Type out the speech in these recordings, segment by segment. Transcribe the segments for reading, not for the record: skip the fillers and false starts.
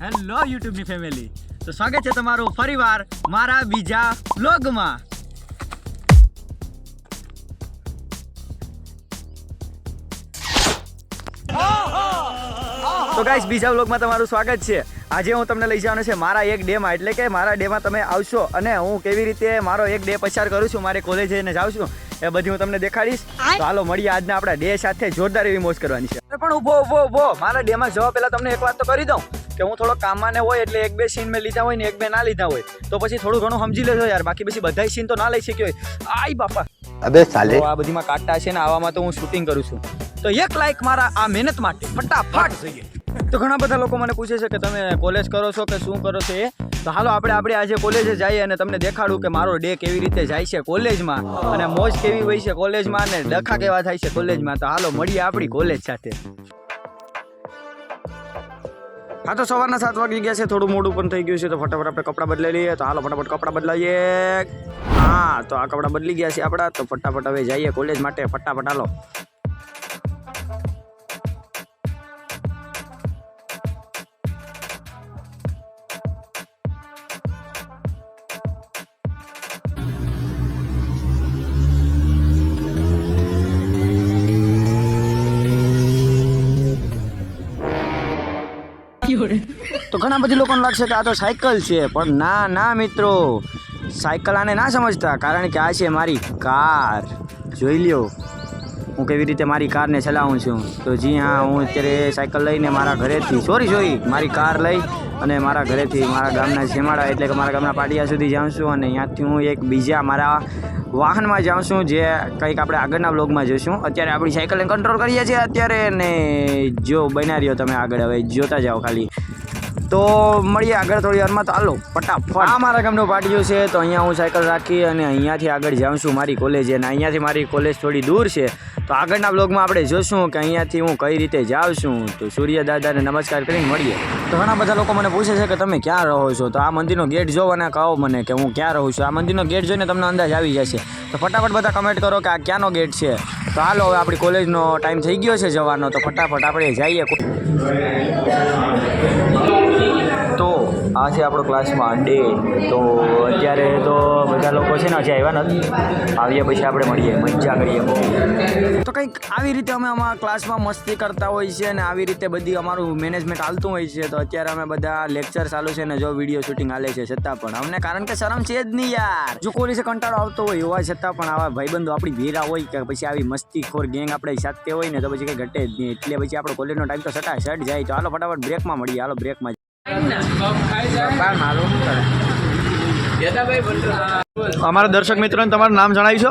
Hello યુટ્યુબની family, તો સ્વાગત છે તમારું ફરીવાર મારા બીજા વ્લોગમાં. તો ગાઈસ, બીજા વ્લોગમાં તમારું સ્વાગત છે. આજે હું તમને લઈ જવાનો છે મારા એક ડેમાં, એટલે કે મારા ડેમાં તમે આવશો અને હું કેવી રીતે મારો એક ડે પસાર કરું છું, મારે કોલેજ જઈને જાઉં છું, એ બધી હું તમને દેખાડીશ. તો હાલો મળીએ આજના આપણા ડે સાથે. જોરદાર એવી મોજ કરવાની છે. પણ ઊભો મારા ડેમાં જવા પહેલા તમને એક વાત તો કરી દઉં કે હું થોડો કામમાં ને હોય એટલે એક બે સીન મેં લીધા હોય ને એક બે ના લીધા હોય તો પછી થોડું ઘણું સમજી લેજો યાર. બાકી પછી બધા સીન તો ના લઈ શક્યો હોય. આઈ બાપા, અબે સાલે, આ બધીમાં કાંટા છે ને, આવામાં તો હું શૂટિંગ કરું છું. તો એક લાઈક મારા આ મહેનત માટે ફટાફટ જોઈએ. તો ઘણા બધા લોકો મને પૂછે છે કે તમે કોલેજ કરો છો કે શું કરો છો એ. તો હાલો આપણે આજે કોલેજે જઈએ અને તમને દેખાડું કે મારો ડે કેવી રીતે જાય છે કોલેજમાં, અને મોજ કેવી હોય છે કોલેજમાં, અને ડખા કેવા થાય છે કોલેજમાં. તો હાલો મળીએ આપણી કોલેજ સાથે. હા, તો સવારના 7 વાગી ગયા છે, થોડું મોડું પણ થઈ ગયું છે, તો ફટાફટ આપણે કપડાં બદલાઈ લઈએ. તો હાલો ફટાફટ કપડાં બદલાઈએ. હા, તો આ કપડાં બદલી ગયા છે આપણા, તો ફટાફટ હવે જઈએ કોલેજ માટે. ફટાફટ હાલો. તો ઘણા બધી લોકોને લાગશે કે આ તો સાયકલ છે, પણ ના મિત્રો, સાયકલ આને ના સમજતા, કારણ કે આ છે મારી કાર. જોઈ લ્યો હું કેવી રીતે મારી કારને ચલાવું છું. તો જી હા, હું અત્યારે સાયકલ લઈને મારા ઘરેથી મારી કાર લઈ અને મારા ઘરેથી મારા ગામના જેમાડા એટલે કે મારા ગામના પાટિયા સુધી જાઉં છું, અને ત્યાંથી હું એક બીજા મારા વાહનમાં જાઉં છું, જે કંઈક આપણે આગળના વ્લોગમાં જોઈશું. અત્યારે આપણી સાયકલને કંટ્રોલ કરીએ છીએ અત્યારે, ને જો બના રહ્યો તમે આગળ, હવે જોતા જાઓ ખાલી. તો મળીએ આગળ થોડી વારમાં. તો હાલો ફટાફટ. આ મારા ગામનો પાટિયો છે, તો અહીંયા હું સાયકલ રાખી અને અહીંયાથી આગળ જાઉં છું મારી કોલેજે, અને અહીંયાથી મારી કોલેજ થોડી દૂર છે. તો આગળના બ્લોગમાં આપણે જોશું કે અહીંયાથી હું કઈ રીતે જાઉં છું. તો સૂર્ય દાદાને નમસ્કાર કરીને મળીએ. તો ઘણા બધા લોકો મને પૂછે છે કે તમે ક્યાં રહો છો, તો આ મંદિરનો ગેટ જોવો અને કહો મને કે હું ક્યાં રહું છું. આ મંદિરનો ગેટ જોઈને તમને અંદાજ આવી જશે. તો ફટાફટ બધા કમેન્ટ કરો કે આ ક્યાંનો ગેટ છે. તો હાલો, હવે આપણી કોલેજનો ટાઈમ થઈ ગયો છે જવાનો, તો ફટાફટ આપણે જઈએ. તો આ છે આપણો ક્લાસમાં ડે. તો અત્યારે તો બધા લોકો છે ને હજી આવ્યા નથી, આવ્યા પછી આપણે મળીએ, મજા કરીએ બહુ. તો કંઈક આવી રીતે અમે અમારા ક્લાસમાં મસ્તી કરતા હોય છે, અને આવી રીતે બધી અમારું મેનેજમેન્ટ હાલતું હોય છે. તો અત્યારે અમે બધા લેક્ચર ચાલુ છે ને જો વિડીયો શૂટિંગ હાલે છે, છતાં પણ અમને, કારણ કે શરમ છે જ નહીં યાર. જો કોલેજે કંટાળો આવતો હોય હોવા છતાં પણ આવા ભાઈબંધો આપણી ભેરા હોય કે પછી આવી મસ્તીખોર ગેંગ આપણે સાથે હોય ને, તો પછી કંઈ ઘટે જ નહીં. એટલે પછી આપણો કોલેજનો ટાઈમ તો સટાસટ જાય. તો હાલો ફટાફટ બ્રેકમાં મળીએ. હાલો બ્રેકમાં. અમારા દર્શક મિત્રોને તમારું નામ જણાવીશો?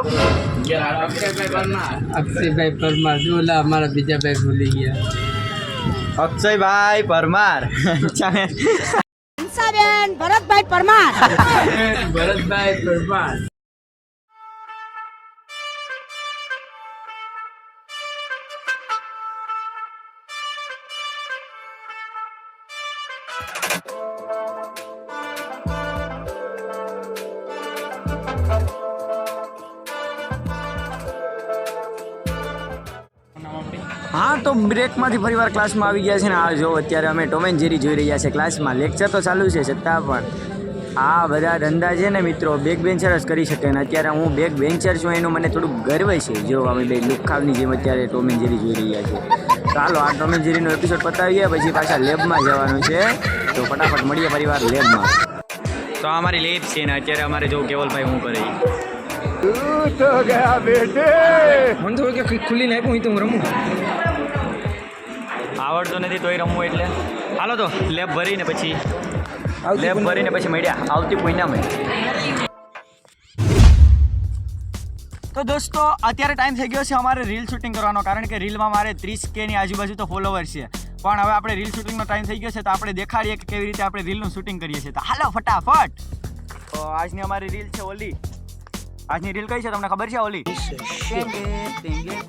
અક્ષયભાઈ પરમાર. ઓલા અમારા બીજા ભાઈ ભૂલી ગયા. અક્ષયભાઈ પરમાર. ભરતભાઈ પરમાર. ભરતભાઈ પરમાર. હા, તો બ્રેકમાંથી ફરીવાર ક્લાસમાં આવી ગયા છે ને. આ જો અત્યારે અમે ટોમ એન્ડ જેરી જોઈ રહ્યા છે ક્લાસમાં. લેક્ચર તો ચાલુ છે, છતાં પણ આ બધા ધંધા છે ને મિત્રો, બેક બેન્ચર જ કરી શકે. ને અત્યારે હું બેક બેન્ચર છું એનું મને થોડુંક ગર્વ છે. જો અમે બે લુખાવની જેમ અત્યારે ટોમ એન્ડ જેરી જોઈ રહ્યા છે. ચાલો આ ટોમ એન્ડ જેરીનો એપિસોડ પતાવીએ, પછી પાછા લેબમાં જવાનું છે. તો ફટાફટ મળીએ પરિવાર લેબમાં. તો આ અમારી લેબ છે ને અત્યારે અમારે જો કેવલભાઈ હું કરે તો ગયા બેટે. મને થોડું કે ખુલ્લી નાખ્યું હોય તો હું રમું. આવડતું નથી તોય રમવું એટલે. હાલો તો લેબ ભરીને પછી મળ્યા આવતી મહિનામાં. તો દોસ્તો, અત્યારે ટાઈમ થઈ ગયો છે અમારે રીલ શૂટિંગ કરવાનો, કારણ કે રીલમાં મારે 30K ની આજુબાજુ તો ફોલોવર છે. પણ હવે આપણે રીલ શૂટિંગનો ટાઈમ થઈ ગયો છે, તો આપણે દેખાડીએ કે કેવી રીતે આપણે રીલનું શૂટિંગ કરીએ છીએ. તો હાલો ફટાફટ. તો આજની અમારી રીલ છે ઓલી. આજની રીલ કઈ છે તમને ખબર છે? ઓલી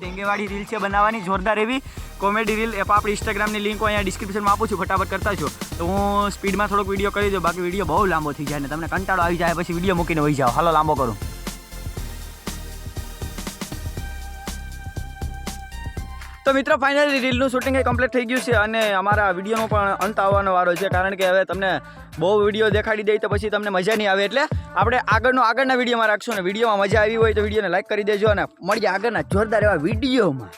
ટેંગે વાળી રીલ છે બનાવવાની, જોરદાર એવી કોમેડી રીલ. એ આપણી ઇન્સ્ટાગ્રામની લિંક અહીંયા ડિસ્ક્રિપ્શનમાં આપું છું, ફટાફટ કરતા છો. તો હું સ્પીડમાં થોડોક વિડીયો કરી દઉં, બાકી વિડીયો બહુ લાંબો થઈ જાય ને તમને કંટાળો આવી જાય, પછી વિડીયો મૂકીને વહી જાઓ. હાલો લાંબો કરું. તો મિત્રો ફાઇનલી રીલનું શૂટિંગ કમ્પ્લીટ થઈ ગયું છે અને અમારા વિડીયોનો પણ અંત આવવાનો વારો છે, કારણ કે હવે તમને બહુ વિડીયો દેખાડી દઈ તો પછી તમને મજા નહીં આવે, એટલે આપણે આગળના વિડીયોમાં રાખશું. અને વિડીયોમાં મજા આવી હોય તો વિડીયોને લાઈક કરી દેજો અને મળીએ આગળના જોરદાર એવા વિડીયોમાં.